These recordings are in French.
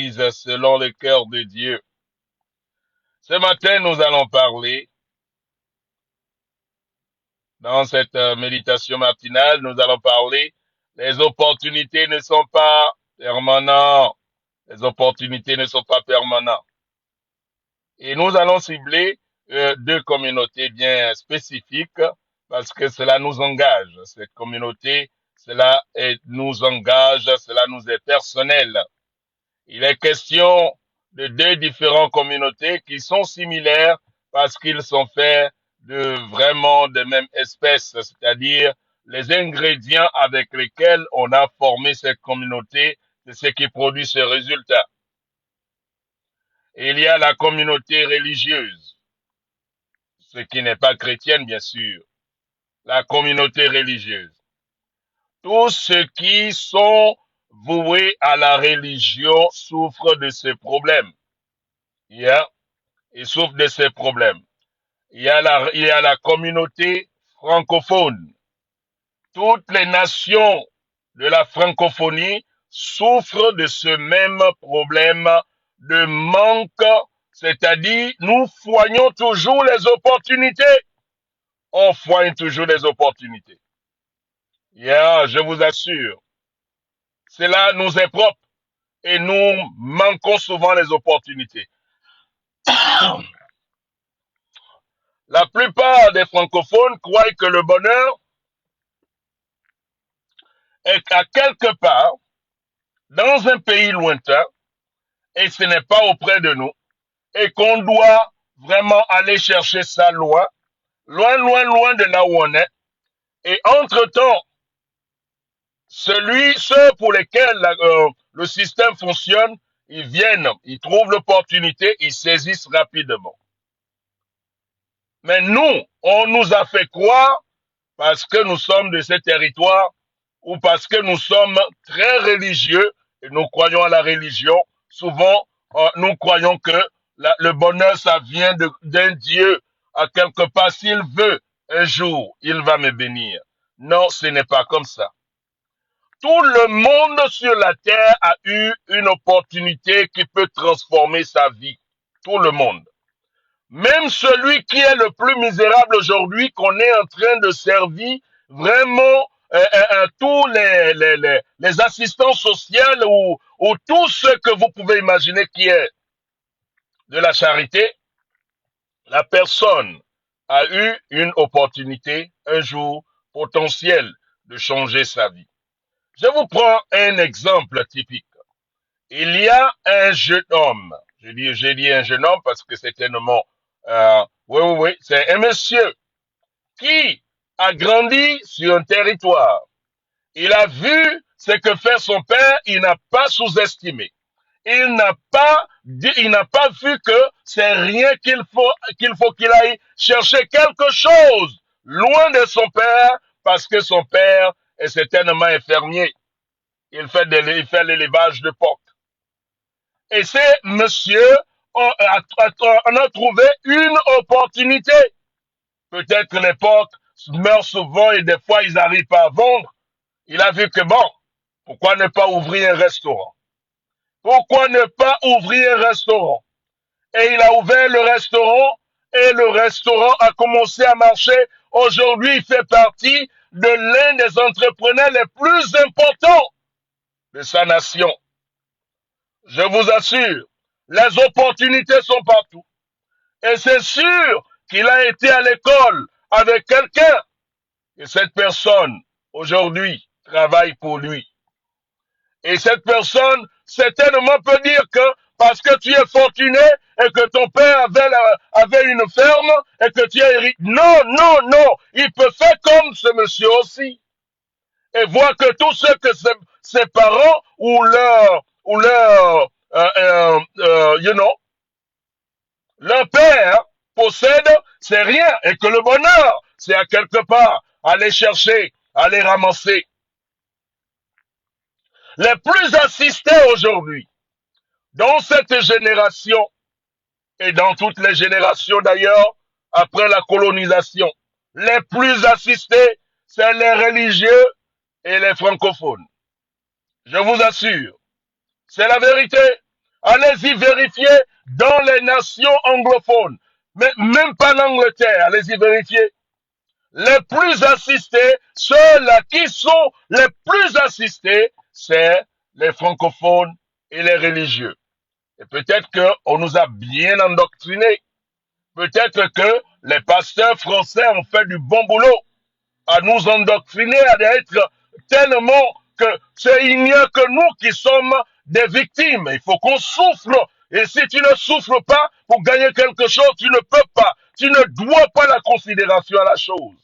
l'Église selon le cœur de Dieu. Ce matin, nous allons parler, dans cette méditation matinale, nous allons parler, les opportunités ne sont pas permanentes. Les opportunités ne sont pas permanentes. Et nous allons cibler deux communautés bien spécifiques parce que cela nous engage. Cette communauté, nous engage, cela nous est personnel. Il est question de deux différentes communautés qui sont similaires parce qu'ils sont faits de même espèce, c'est-à-dire les ingrédients avec lesquels on a formé cette communauté, c'est ce qui produit ce résultat. Il y a la communauté religieuse, ce qui n'est pas chrétienne, bien sûr. La communauté religieuse. Tous ceux qui sont voués à la religion souffrent de ce problème. Ils souffrent de ces problèmes. Il y a la communauté francophone. Toutes les nations de la francophonie souffrent de ce même problème de manque, c'est-à-dire nous foignons toujours les opportunités. On foigne toujours les opportunités. Je vous assure, cela nous est propre et nous manquons souvent les opportunités. La plupart des francophones croient que le bonheur est à quelque part dans un pays lointain et ce n'est pas auprès de nous et qu'on doit vraiment aller chercher ça loin, loin, loin, loin de là où on est. Et entre-temps, ceux pour lesquels le système fonctionne, ils viennent, ils trouvent l'opportunité, ils saisissent rapidement. Mais nous, on nous a fait croire, parce que nous sommes de ces territoires, ou parce que nous sommes très religieux, et nous croyons à la religion, souvent, nous croyons que le bonheur, ça vient d'un Dieu, à quelque part, s'il veut, un jour, il va me bénir. Non, ce n'est pas comme ça. Tout le monde sur la terre a eu une opportunité qui peut transformer sa vie. Tout le monde. Même celui qui est le plus misérable aujourd'hui, qu'on est en train de servir vraiment tous les assistants sociaux ou tout ce que vous pouvez imaginer qui est de la charité, la personne a eu une opportunité, un jour potentiel de changer sa vie. Je vous prends un exemple typique. Il y a un jeune homme, j'ai dit un jeune homme parce que c'est un nom, oui, c'est un monsieur qui a grandi sur un territoire. Il a vu ce que fait son père, il n'a pas sous-estimé. Il n'a pas vu que c'est rien qu'il faut qu'il aille chercher quelque chose loin de son père parce que son père est certainement infirmier. Il fait l'élevage de porcs. Et c'est monsieur, on a trouvé une opportunité. Peut-être les porcs meurent souvent et des fois ils n'arrivent pas à vendre. Il a vu que bon, pourquoi ne pas ouvrir un restaurant? Pourquoi ne pas ouvrir un restaurant? Et il a ouvert le restaurant et le restaurant a commencé à marcher. Aujourd'hui, il fait partie de l'un des entrepreneurs les plus importants de sa nation. Je vous assure, les opportunités sont partout. Et c'est sûr qu'il a été à l'école avec quelqu'un. Et cette personne, aujourd'hui, travaille pour lui. Et cette personne, certainement peut dire que parce que tu es fortuné et que ton père avait une ferme et que tu es hérité. Non, non, non. Il peut faire comme ce monsieur aussi. Et voir que tout ce que ses parents ou leur père possède, c'est rien. Et que le bonheur, c'est à quelque part aller chercher, aller ramasser. Les plus assistés aujourd'hui, dans cette génération, et dans toutes les générations d'ailleurs, après la colonisation, les plus assistés, c'est les religieux et les francophones. Je vous assure, c'est la vérité. Allez-y vérifier dans les nations anglophones. Mais même pas l'Angleterre, allez-y vérifier. Les plus assistés, ceux-là qui sont les plus assistés, c'est les francophones et les religieux. Et peut-être qu'on nous a bien endoctrinés. Peut-être que les pasteurs français ont fait du bon boulot à nous endoctriner, à être tellement que il n'y a que nous qui sommes des victimes. Il faut qu'on souffre. Et si tu ne souffres pas pour gagner quelque chose, tu ne peux pas. Tu ne dois pas la considération à la chose.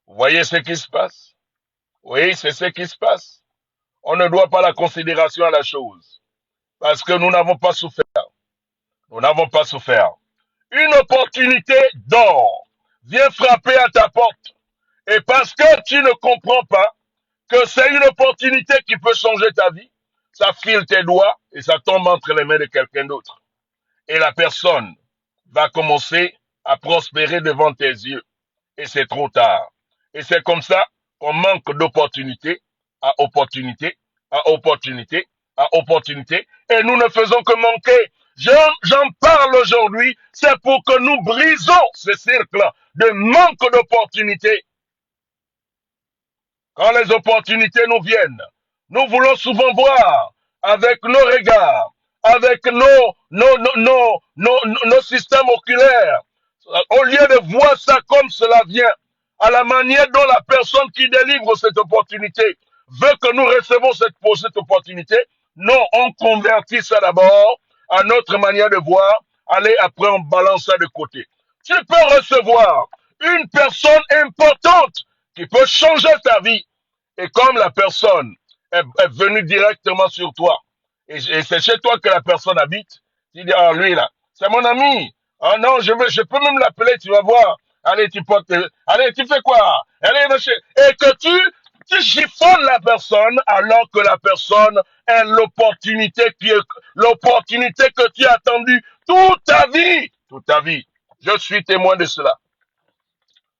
Vous voyez ce qui se passe? Oui, c'est ce qui se passe. On ne doit pas la considération à la chose. Parce que nous n'avons pas souffert. Nous n'avons pas souffert. Une opportunité d'or vient frapper à ta porte. Et parce que tu ne comprends pas que c'est une opportunité qui peut changer ta vie, ça file tes doigts et ça tombe entre les mains de quelqu'un d'autre. Et la personne va commencer à prospérer devant tes yeux. Et c'est trop tard. Et c'est comme ça qu'on manque d'opportunité à opportunité, à opportunité, à opportunité. Et nous ne faisons que manquer. J'en parle aujourd'hui, c'est pour que nous brisons ce cercle de manque d'opportunité. Quand les opportunités nous viennent, nous voulons souvent voir avec nos regards, avec nos systèmes oculaires, au lieu de voir ça comme cela vient, à la manière dont la personne qui délivre cette opportunité veut que nous recevons cette opportunité. Non, on convertit ça d'abord à notre manière de voir. Allez, après on balance ça de côté. Tu peux recevoir une personne importante qui peut changer ta vie. Et comme la personne est venue directement sur toi, et c'est chez toi que la personne habite, tu dis, ah, lui là, c'est mon ami. Ah non, je peux même l'appeler, tu vas voir. Allez, tu portes, allez, tu fais quoi? Allez, monsieur. Et que tu chiffonnes la personne alors que la personne est l'opportunité que tu as attendue toute ta vie. Toute ta vie. Je suis témoin de cela.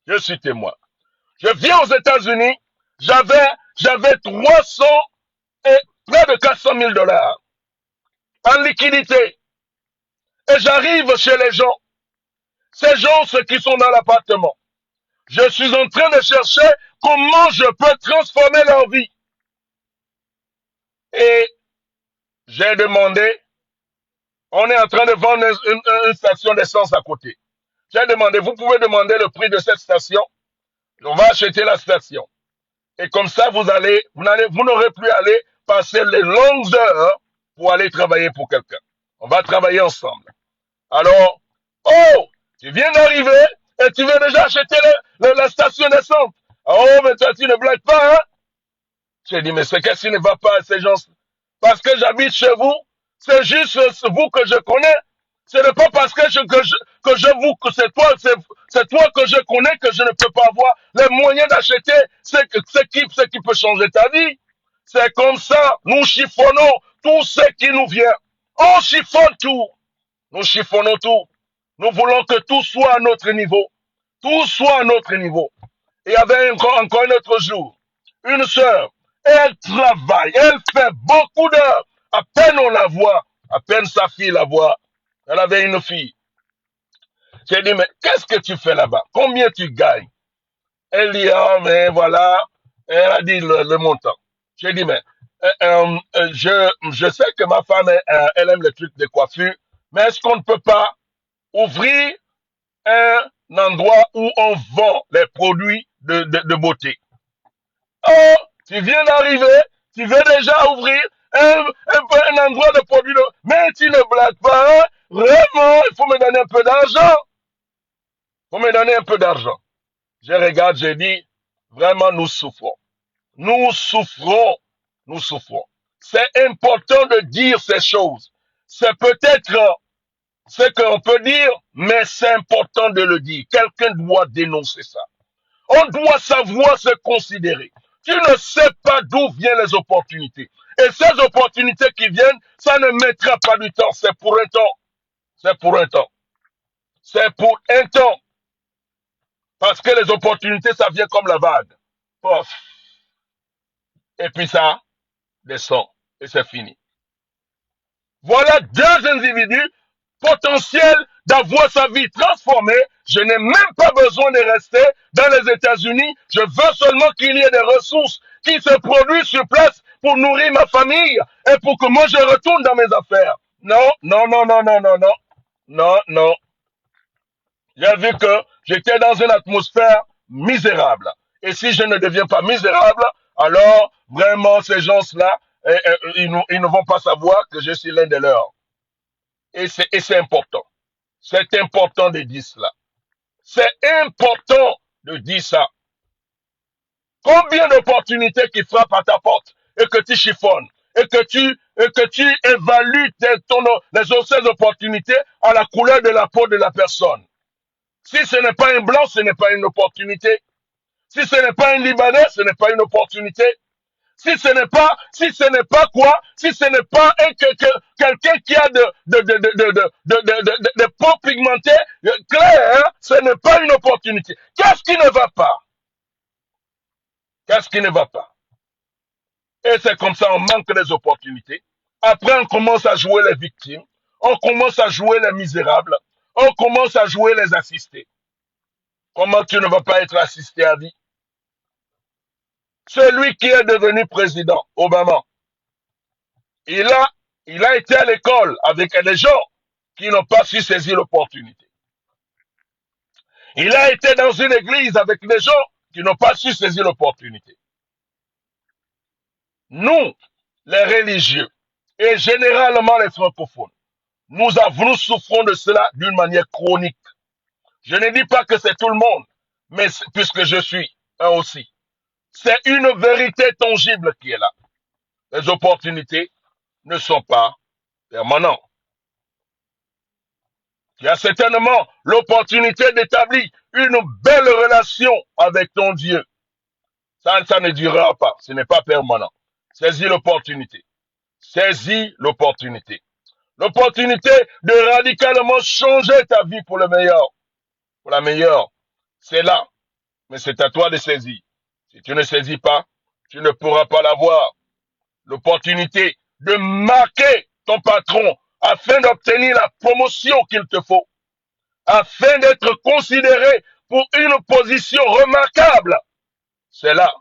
Je suis témoin. Je viens aux États-Unis, j'avais 300 et près de 400 000 dollars en liquidité. Et j'arrive chez les gens. Ces gens, ceux qui sont dans l'appartement. Je suis en train de chercher comment je peux transformer leur vie. Et j'ai demandé, on est en train de vendre une station d'essence à côté. J'ai demandé, vous pouvez demander le prix de cette station. On va acheter la station. Et comme ça, vous n'aurez plus à aller passer les longues heures pour aller travailler pour quelqu'un. On va travailler ensemble. Alors, oh, tu viens d'arriver et tu veux déjà acheter la station d'essence. Oh, mais toi, tu ne blagues pas, hein? J'ai dit, mais c'est qu'est-ce qui ne va pas à ces gens? Parce que j'habite chez vous, c'est juste vous que je connais. Ce n'est pas parce que que c'est toi que je connais que je ne peux pas avoir les moyens d'acheter ce qui peut changer ta vie. C'est comme ça, nous chiffonnons tout ce qui nous vient. On chiffonne tout. Nous chiffonnons tout. Nous voulons que tout soit à notre niveau. Tout soit à notre niveau. Et il y avait encore un autre jour. Une sœur, elle travaille, elle fait beaucoup d'heures. À peine on la voit, à peine sa fille la voit. Elle avait une fille. J'ai dit, mais qu'est-ce que tu fais là-bas? Combien tu gagnes? Elle dit, ah, mais voilà. Elle a dit le montant. J'ai dit, mais je sais que ma femme, elle aime les trucs de coiffure, mais est-ce qu'on ne peut pas ouvrir un endroit où on vend les produits de beauté? Oh, tu viens d'arriver, tu veux déjà ouvrir un endroit de produits de... Mais tu ne blagues pas, hein? Vraiment, il faut me donner un peu d'argent. Il faut me donner un peu d'argent. Je regarde, j'ai dit, vraiment, nous souffrons. Nous souffrons. Nous souffrons. C'est important de dire ces choses. C'est peut-être ce qu'on peut dire, mais c'est important de le dire. Quelqu'un doit dénoncer ça. On doit savoir se considérer. Tu ne sais pas d'où viennent les opportunités. Et ces opportunités qui viennent, ça ne mettra pas du temps. C'est pour un temps. C'est pour un temps. C'est pour un temps. Parce que les opportunités, ça vient comme la vague. Pof. Et puis ça descend. Et c'est fini. Voilà deux individus potentiels d'avoir sa vie transformée. Je n'ai même pas besoin de rester dans les États-Unis. Je veux seulement qu'il y ait des ressources qui se produisent sur place pour nourrir ma famille et pour que moi je retourne dans mes affaires. Non, non, non, non, non, non, non, non, non. J'ai vu que j'étais dans une atmosphère misérable. Et si je ne deviens pas misérable, alors vraiment ces gens-là, ils ne vont pas savoir que je suis l'un de leurs. Et c'est important. C'est important de dire cela. C'est important de dire ça. Combien d'opportunités qui frappent à ta porte et que tu chiffonnes et que tu évalues ces opportunités à la couleur de la peau de la personne. Si ce n'est pas un blanc, ce n'est pas une opportunité. Si ce n'est pas un Libanais, ce n'est pas une opportunité. Si ce n'est pas quoi, si ce n'est pas quelqu'un qui a de peau pigmentée, claire, ce n'est pas une opportunité. Qu'est-ce qui ne va pas? Qu'est-ce qui ne va pas? Et c'est comme ça, on manque des opportunités. Après, on commence à jouer les victimes. On commence à jouer les misérables. On commence à jouer les assistés. Comment tu ne vas pas être assisté à vie? Celui qui est devenu président, Obama, il a été à l'école avec des gens qui n'ont pas su saisir l'opportunité. Il a été dans une église avec des gens qui n'ont pas su saisir l'opportunité. Nous, les religieux, et généralement les francophones, nous souffrons de cela d'une manière chronique. Je ne dis pas que c'est tout le monde, mais puisque je suis un aussi. C'est une vérité tangible qui est là. Les opportunités ne sont pas permanentes. Tu as certainement l'opportunité d'établir une belle relation avec ton Dieu. Ça ne durera pas. Ce n'est pas permanent. Saisis l'opportunité. Saisis l'opportunité. L'opportunité de radicalement changer ta vie pour le meilleur. Pour la meilleure. C'est là. Mais c'est à toi de saisir. Si tu ne saisis pas, tu ne pourras pas l'avoir. L'opportunité de marquer ton patron afin d'obtenir la promotion qu'il te faut, afin d'être considéré pour une position remarquable. C'est là,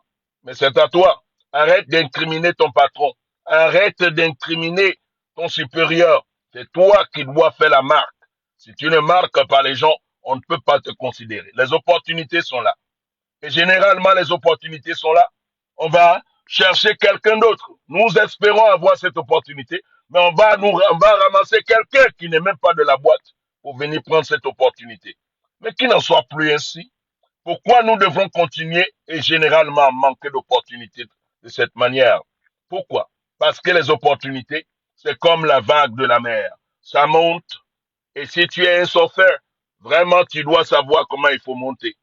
mais c'est à toi. Arrête d'incriminer ton patron. Arrête d'incriminer ton supérieur. C'est toi qui dois faire la marque. Si tu ne marques pas les gens, on ne peut pas te considérer. Les opportunités sont là. Et généralement, les opportunités sont là. On va chercher quelqu'un d'autre. Nous espérons avoir cette opportunité, mais on va ramasser quelqu'un qui n'est même pas de la boîte pour venir prendre cette opportunité. Mais qu'il n'en soit plus ainsi. Pourquoi nous devons continuer et généralement manquer d'opportunités de cette manière? Pourquoi? Parce que les opportunités, c'est comme la vague de la mer. Ça monte. Et si tu es un surfeur, vraiment, tu dois savoir comment il faut monter.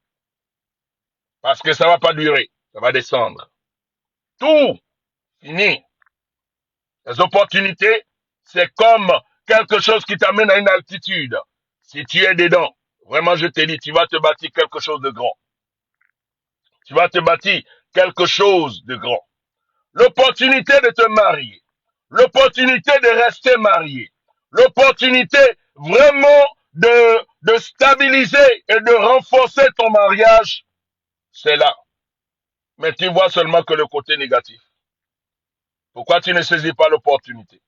Parce que ça ne va pas durer. Ça va descendre. Tout fini. Les opportunités, c'est comme quelque chose qui t'amène à une altitude. Si tu es dedans, vraiment, je te dis, tu vas te bâtir quelque chose de grand. Tu vas te bâtir quelque chose de grand. L'opportunité de te marier. L'opportunité de rester marié. L'opportunité vraiment de stabiliser et de renforcer ton mariage, c'est là. Mais tu vois seulement que le côté négatif. Pourquoi tu ne saisis pas l'opportunité?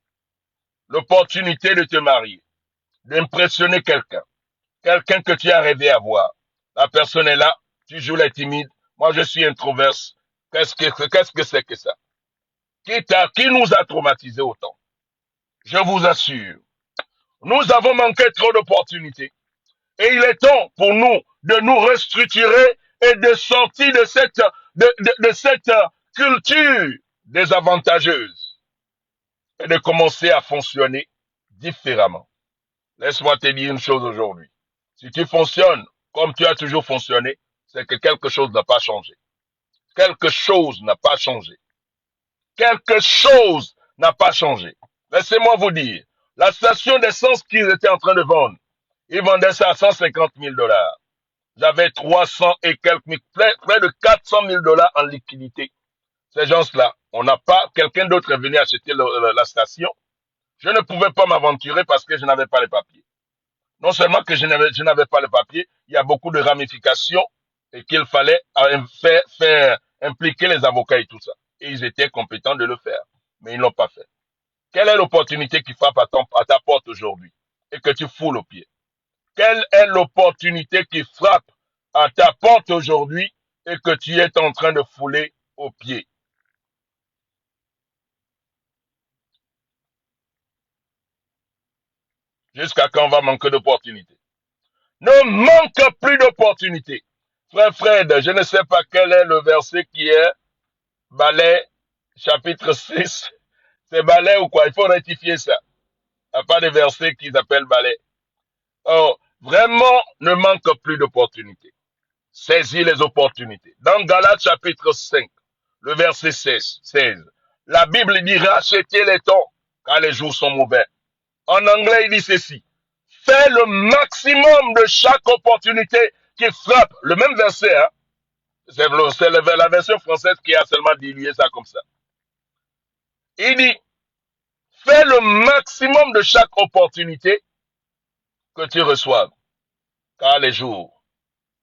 L'opportunité de te marier, d'impressionner quelqu'un, quelqu'un que tu as rêvé avoir. La personne est là, tu joues la timide. Moi, je suis introverse. Qu'est-ce que c'est que ça? Qui nous a traumatisés autant? Je vous assure, nous avons manqué trop d'opportunités. Et il est temps pour nous de nous restructurer et de sortir de cette culture désavantageuse et de commencer à fonctionner différemment. Laisse-moi te dire une chose aujourd'hui. Si tu fonctionnes comme tu as toujours fonctionné, c'est que quelque chose n'a pas changé. Quelque chose n'a pas changé. Quelque chose n'a pas changé. Laissez-moi vous dire, la station d'essence qu'ils étaient en train de vendre, ils vendaient ça à 150 000 $. J'avais 300 et quelques mille, près de 400 000 $ en liquidité. Ces gens-là, on n'a pas, quelqu'un d'autre est venu acheter la station. Je ne pouvais pas m'aventurer parce que je n'avais pas les papiers. Non seulement que je n'avais pas les papiers, il y a beaucoup de ramifications et qu'il fallait faire impliquer les avocats et tout ça. Et ils étaient compétents de le faire, mais ils ne l'ont pas fait. Quelle est l'opportunité qui frappe à ta porte aujourd'hui et que tu foules aux pieds? Quelle est l'opportunité qui frappe à ta porte aujourd'hui et que tu es en train de fouler aux pieds? Jusqu'à quand on va manquer d'opportunités? Ne manque plus d'opportunités. Frère Fred, je ne sais pas quel est le verset qui est Balai, chapitre 6. C'est Balai ou quoi? Il faut rectifier ça. Il n'y a pas de verset qu'ils appellent Balai. Oh, vraiment, ne manque plus d'opportunités. Saisis les opportunités. Dans Galates chapitre 5, le verset 16, la Bible dit rachetez les temps car les jours sont mauvais. En anglais, il dit ceci. Fais le maximum de chaque opportunité qui frappe. Le même verset, hein? C'est la version française qui a seulement dilué ça comme ça. Il dit, fais le maximum de chaque opportunité que tu reçoives, car les jours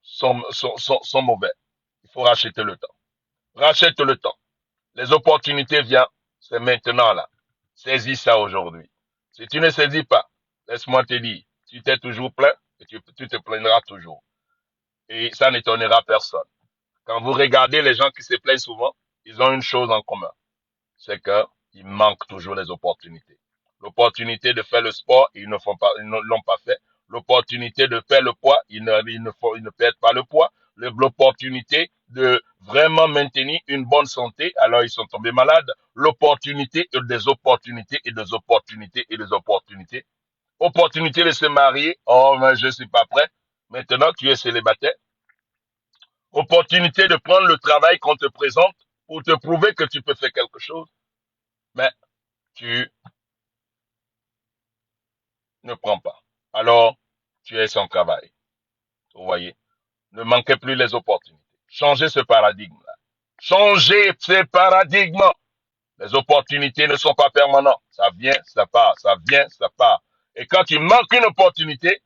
sont mauvais. Il faut racheter le temps. Rachète le temps. Les opportunités viennent, c'est maintenant là. Saisis ça aujourd'hui. Si tu ne saisis pas, laisse-moi te dire, tu t'es toujours plaint et tu te plaindras toujours. Et ça n'étonnera personne. Quand vous regardez les gens qui se plaignent souvent, ils ont une chose en commun. C'est qu'il manque toujours les opportunités. L'opportunité de faire le sport, ils ne l'ont pas fait. L'opportunité de faire le poids, ils ne perdent pas le poids. L'opportunité de vraiment maintenir une bonne santé, alors ils sont tombés malades. L'opportunité et des opportunités et des opportunités et des opportunités. Opportunité de se marier, oh, mais je ne suis pas prêt. Maintenant, tu es célibataire. Opportunité de prendre le travail qu'on te présente pour te prouver que tu peux faire quelque chose. Mais tu ne prends pas. Alors, tu es sans travail. Vous voyez, ne manquez plus les opportunités. Changez ce paradigme-là. Changez ce paradigme. Les opportunités ne sont pas permanentes. Ça vient, ça part, ça vient, ça part. Et quand tu manques une opportunité,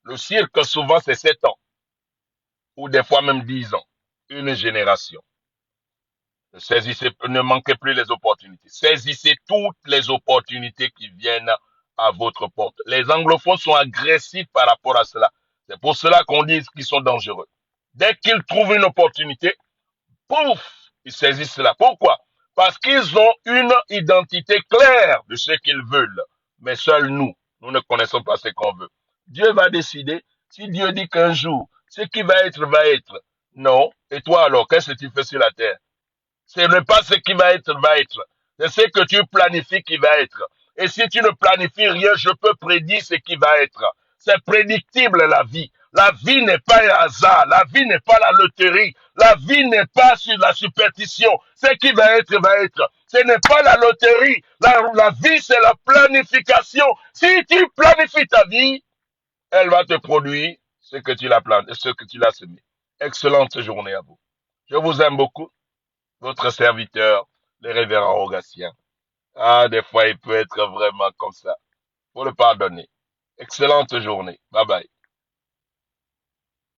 le cirque souvent c'est 7 ans. Ou des fois même 10 ans. Une génération. Saisissez, ne manquez plus les opportunités. Saisissez toutes les opportunités qui viennent à votre porte. Les anglophones sont agressifs par rapport à cela. C'est pour cela qu'on dit qu'ils sont dangereux. Dès qu'ils trouvent une opportunité, pouf, ils saisissent cela. Pourquoi? Parce qu'ils ont une identité claire de ce qu'ils veulent. Mais seuls nous ne connaissons pas ce qu'on veut. Dieu va décider. Si Dieu dit qu'un jour, ce qui va être, va être. Non. Et toi alors, qu'est-ce que tu fais sur la terre? Ce n'est pas ce qui va être, va être. C'est ce que tu planifies qui va être. Et si tu ne planifies rien, je peux prédire ce qui va être. C'est prédictible la vie. La vie n'est pas un hasard. La vie n'est pas la loterie. La vie n'est pas sur la superstition. Ce qui va être, va être. Ce n'est pas la loterie. La vie, c'est la planification. Si tu planifies ta vie, elle va te produire ce que tu l'as planté, ce que tu l'as semé. Excellente journée à vous. Je vous aime beaucoup. Votre serviteur, le révérend Rogatien. Ah, des fois, il peut être vraiment comme ça. Faut le pardonner. Excellente journée. Bye bye.